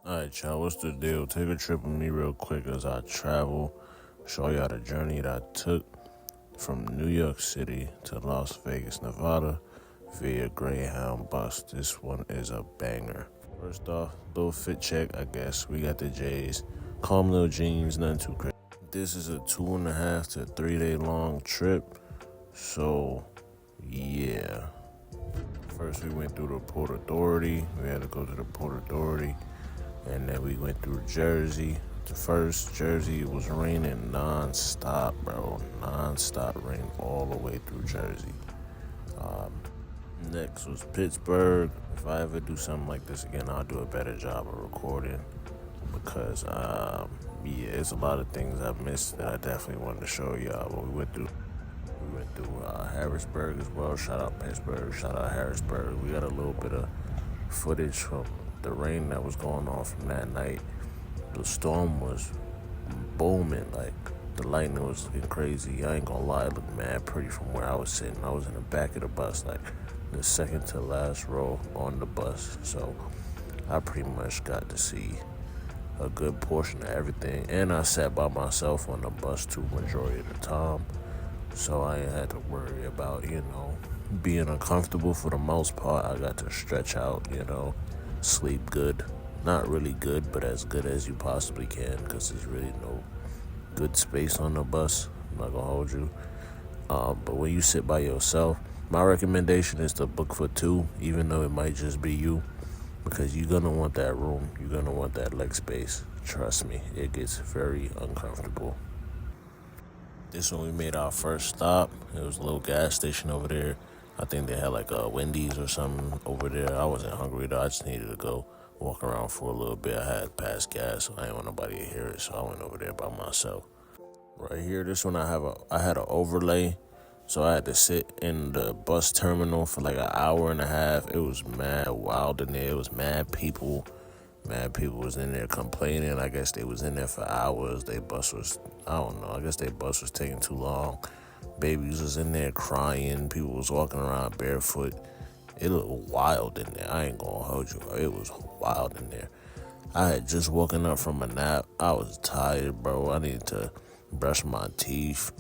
Alright, y'all, what's the deal? Take a trip with me real quick as I travel, show y'all the journey that I took from New York City to Las Vegas, Nevada via Greyhound bus. This one is a banger. First off, little fit check, I guess. We got the J's. Calm little jeans, nothing too crazy. This is a 2.5 to 3 day long trip, so yeah. First, we went through the Port Authority. We had to go to the Port Authority. And then we went through Jersey. The first Jersey, it was raining non-stop, bro. Non-stop rain all the way through Jersey. Next was Pittsburgh. If I ever do something like this again, I'll do a better job of recording. Because, it's a lot of things I missed that I definitely wanted to show y'all. But we went through Harrisburg as well. Shout out Pittsburgh. Shout out Harrisburg. We got a little bit of footage from the rain that was going on from that night. The storm was booming, like the lightning was looking crazy. I ain't gonna lie, it looked mad pretty from where I was sitting. I was in the back of the bus, like the second to last row on the bus. So I pretty much got to see a good portion of everything. And I sat by myself on the bus too majority of the time. So I ain't had to worry about, being uncomfortable for the most part. I got to stretch out, sleep good. Not really good, but as good as you possibly can, because there's really no good space on the bus. I'm not gonna hold you. But when you sit by yourself, my recommendation is to book for two, even though it might just be you, because you're gonna want that room. You're gonna want that leg space. Trust me, it gets very uncomfortable. This one we made our first stop. It was a little gas station over there. I think they had like a Wendy's or something over there. I wasn't hungry though. I just needed to go walk around for a little bit. I had passed gas, so I didn't want nobody to hear it. So I went over there by myself. Right here, this one I had an overlay, so I had to sit in the bus terminal for like an hour and a half. It was mad wild in there. It was mad people. Mad people was in there complaining. I guess they was in there for hours. I guess their bus was taking too long. Babies was in there crying. People was walking around barefoot. It looked wild in there. I ain't gonna hold you. It was wild in there. I had just woken up from a nap. I was tired, bro. I needed to brush my teeth.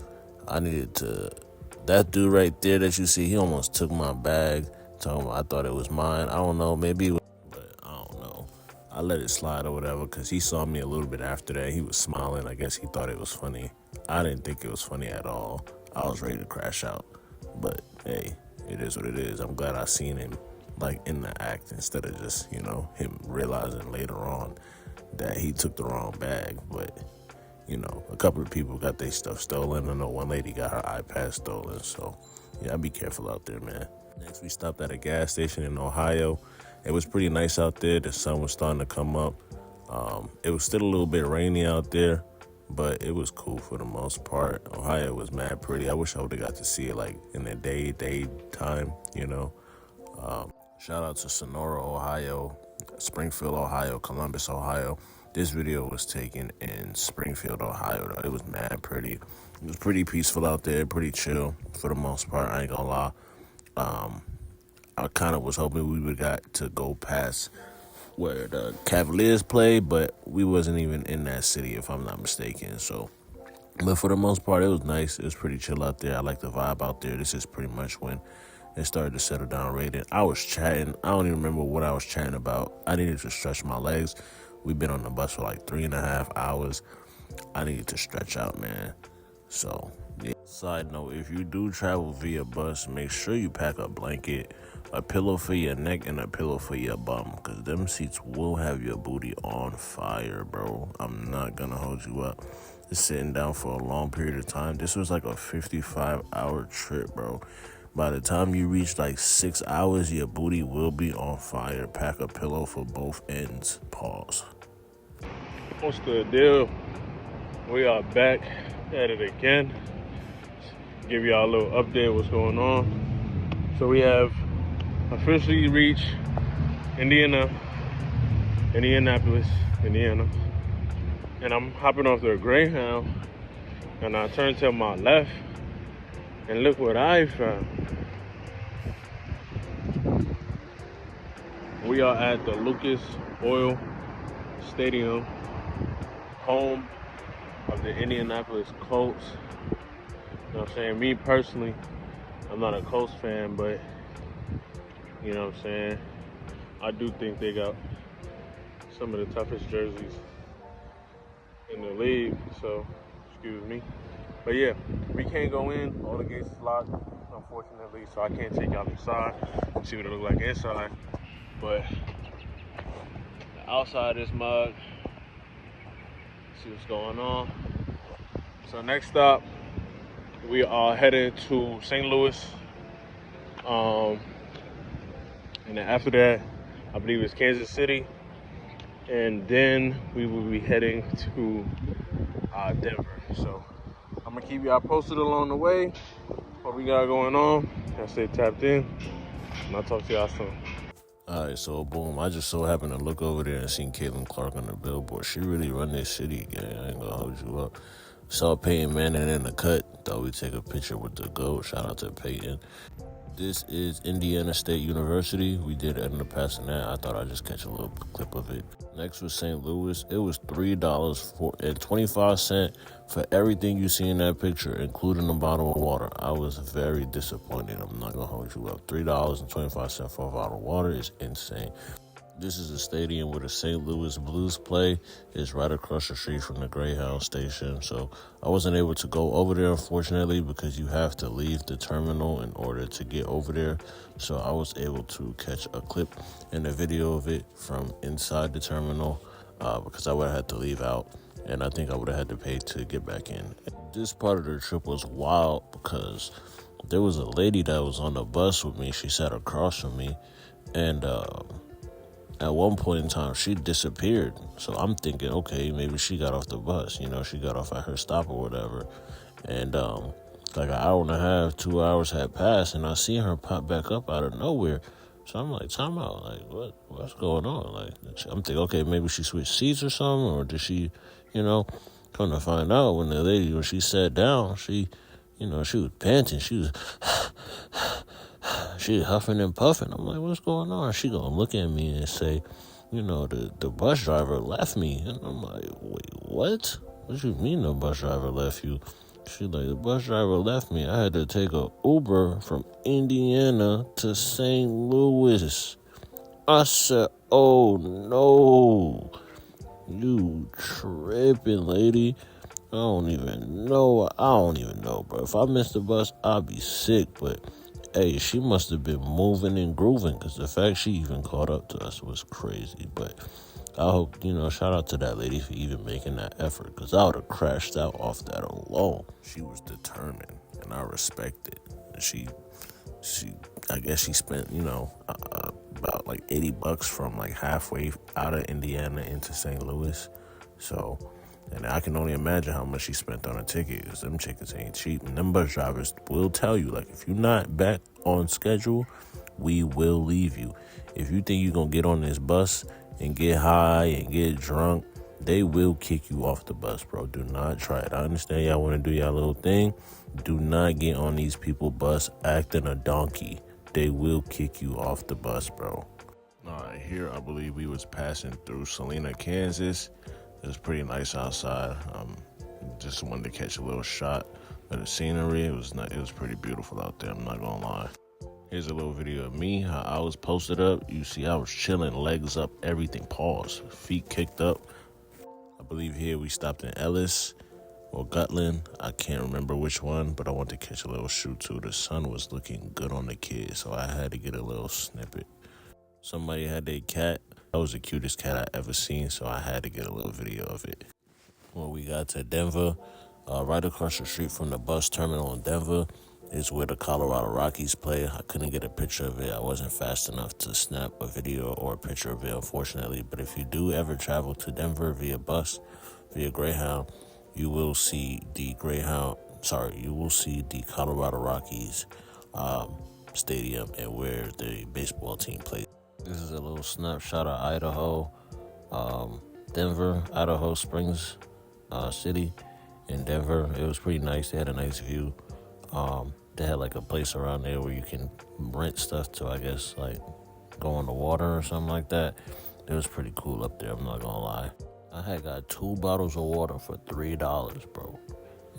That dude right there that you see, he almost took my bag. I thought it was mine. I don't know. Maybe it was, but I don't know. I let it slide or whatever because he saw me a little bit after that. He was smiling. I guess he thought it was funny. I didn't think it was funny at all. I was ready to crash out. But, hey, it is what it is. I'm glad I seen him, like, in the act instead of just, him realizing later on that he took the wrong bag. But, a couple of people got their stuff stolen. I know one lady got her iPad stolen. So, yeah, be careful out there, man. Next, we stopped at a gas station in Ohio. It was pretty nice out there. The sun was starting to come up. It was still a little bit rainy out there, but it was cool for the most part. Ohio was mad pretty. I wish I would have got to see it like in the daytime, Shout out to Sonora, Ohio, Springfield, Ohio, Columbus, Ohio. This video was taken in Springfield, Ohio. It was mad pretty. It was pretty peaceful out there, pretty chill for the most part. I ain't gonna lie. I kind of was hoping we would got to go past where the Cavaliers play, but we wasn't even in that city, if I'm not mistaken. So, but for the most part, it was nice. It was pretty chill out there. I like the vibe out there. This is pretty much when it started to settle down rated. I was chatting. I don't even remember what I was chatting about. I needed to stretch my legs. We've been on the bus for like 3.5 hours. I needed to stretch out, man. So, yeah. Side note, if you do travel via bus, make sure you pack a blanket, a pillow for your neck, and a pillow for your bum, because them seats will have your booty on fire, bro. I'm not gonna hold you up. Just sitting down for a long period of time. This was like a 55-hour trip, bro. By the time you reach like 6 hours, your booty will be on fire. Pack a pillow for both ends. Pause. What's the deal? We are back at it again. Give y'all a little update what's going on. So we have officially reached Indianapolis, Indiana. And I'm hopping off the Greyhound, and I turn to my left, and look what I found. We are at the Lucas Oil Stadium, home of the Indianapolis Colts. You know what I'm saying? Me personally, I'm not a Colts fan, but you know what I'm saying? I do think they got some of the toughest jerseys in the league, so excuse me. But yeah, we can't go in. All the gates is locked, unfortunately, so I can't take y'all inside and see what it look like inside. But the outside is mug. See what's going on. So next up, we are heading to St. Louis. And then after that, I believe it's Kansas City. And then we will be heading to Denver. So I'm gonna keep y'all posted along the way. What we got going on. I stay tapped in. And I'll talk to y'all soon. Alright, so boom, I just so happened to look over there and seen Caitlin Clark on the billboard. She really run this city, gang. I ain't gonna hold you up. Saw Peyton Manning in the cut. Thought we'd take a picture with the GOAT. Shout out to Peyton. This is Indiana State University. We did end up passing that. I thought I'd just catch a little clip of it. Next was St. Louis. It was $3.25 for everything you see in that picture, including a bottle of water. I was very disappointed. I'm not gonna hold you up. $3.25 for a bottle of water is insane. This is a stadium where the St. Louis Blues play. It's right across the street from the Greyhound station. So I wasn't able to go over there, unfortunately, because you have to leave the terminal in order to get over there. So I was able to catch a clip and a video of it from inside the terminal because I would have had to leave out. And I think I would have had to pay to get back in. This part of the trip was wild because there was a lady that was on the bus with me. She sat across from me. And at one point in time, she disappeared. So I'm thinking, okay, maybe she got off the bus. You know, she got off at her stop or whatever. And like an hour and a half, 2 hours had passed, and I see her pop back up out of nowhere. So I'm like, time out. Like, what's going on? Like, I'm thinking, okay, maybe she switched seats or something, or did she, you know, come to find out when the lady, when she sat down, she, you know, she was panting. She was huffing and puffing. I'm like, what's going on? She gonna look at me and say, you know, the bus driver left me. And I'm like, wait, what? What you mean the bus driver left you? She like, the bus driver left me. I had to take a Uber from Indiana to St. Louis. I said, oh no, you tripping, lady. I don't even know, bro. If I missed the bus, I'd be sick, but hey, she must have been moving and grooving because the fact she even caught up to us was crazy. But I hope, you know, shout out to that lady for even making that effort because I would have crashed out off that alone. She was determined, and I respect it. She, I guess she spent, you know, about like $80 from like halfway out of Indiana into St. Louis. So, and I can only imagine how much she spent on a ticket because them tickets ain't cheap. And them bus drivers will tell you, like, if you're not back on schedule, we will leave you. If you think you're going to get on this bus and get high and get drunk, they will kick you off the bus, bro. Do not try it. I understand y'all want to do y'all little thing. Do not get on these people bus acting a donkey. They will kick you off the bus, bro. All right, here I believe we was passing through Salina, Kansas. It was pretty nice outside. Just wanted to catch a little shot of the scenery. It was pretty beautiful out there. I'm not gonna lie. Here's a little video of me, how I was posted up. You see, I was chilling, legs up, everything paused, feet kicked up. I believe here we stopped in Ellis or Gutland. I can't remember which one, but I wanted to catch a little shoot too. The sun was looking good on the kid, so I had to get a little snippet. Somebody had their cat. That was the cutest cat I ever seen, so I had to get a little video of it. When we got to Denver, right across the street from the bus terminal in Denver is where the Colorado Rockies play. I couldn't get a picture of it. I wasn't fast enough to snap a video or a picture of it, unfortunately. But if you do ever travel to Denver via bus, via Greyhound, you will see the Colorado Rockies stadium and where the baseball team plays. This is a little snapshot of Idaho, Denver, Idaho Springs City in Denver. It was pretty nice. They had a nice view. They had like a place around there where you can rent stuff to, I guess, like go on the water or something like that. It was pretty cool up there, I'm not gonna lie. I had got 2 bottles of water for $3, bro.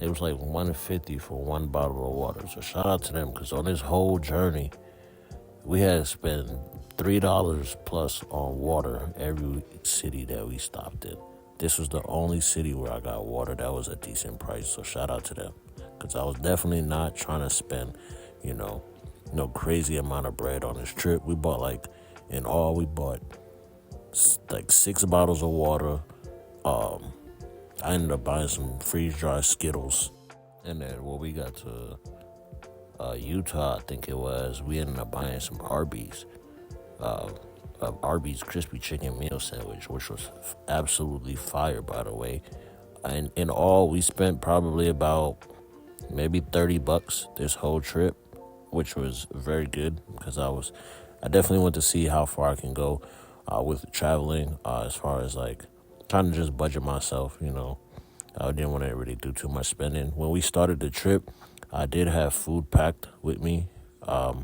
It was like $150 for 1 bottle of water. So shout out to them, because on this whole journey, we had to spend $3 plus on water every city that we stopped in. This was the only city where I got water that was a decent price. So shout out to them, because I was definitely not trying to spend, no crazy amount of bread on this trip. We bought in all, we bought like 6 bottles of water. I ended up buying some freeze-dried Skittles. And then when we got to Utah, I think it was, we ended up buying some Arby's. Arby's crispy chicken meal sandwich, which was absolutely fire, by the way. And in all, we spent probably about maybe $30 this whole trip, which was very good, because I definitely want to see how far I can go with traveling, as far as trying to just budget myself. I didn't want to really do too much spending. When we started the trip, I did have food packed with me. I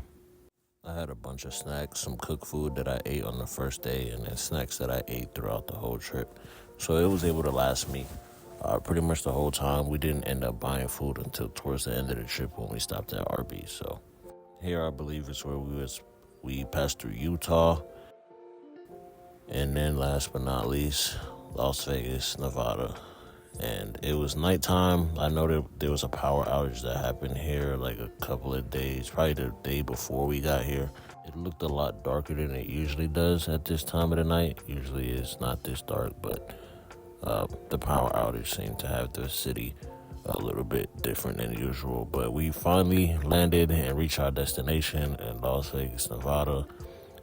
had a bunch of snacks, some cooked food that I ate on the first day, and then snacks that I ate throughout the whole trip. So it was able to last me pretty much the whole time. We didn't end up buying food until towards the end of the trip when we stopped at Arby's. So here, I believe, is where we passed through Utah. And then last but not least, Las Vegas, Nevada. And it was nighttime. I know that there was a power outage that happened here like a couple of days, probably the day before we got here. It looked a lot darker than it usually does at this time of the night. Usually it's not this dark, but the power outage seemed to have the city a little bit different than usual. But we finally landed and reached our destination in Las Vegas, Nevada,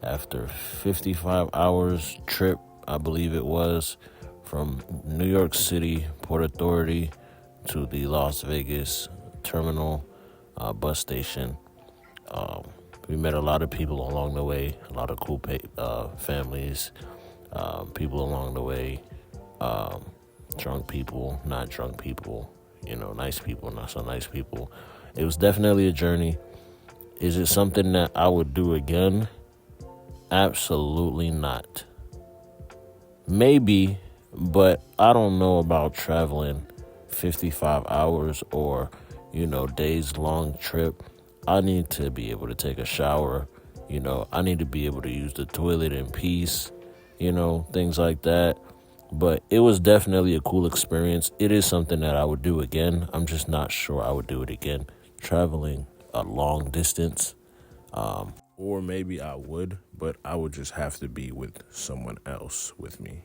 after 55 hours trip, I believe it was, from New York City Port Authority to the Las Vegas terminal bus station. We met a lot of people along the way, a lot of cool families, people along the way, drunk people, not drunk people, nice people, not so nice people. It was definitely a journey. Is it something that I would do again? Absolutely not. Maybe, but I don't know about traveling 55 hours or, days long trip. I need to be able to take a shower. I need to be able to use the toilet in peace, things like that. But it was definitely a cool experience. It is something that I would do again. I'm just not sure I would do it again. Traveling a long distance. Or maybe I would, but I would just have to be with someone else with me,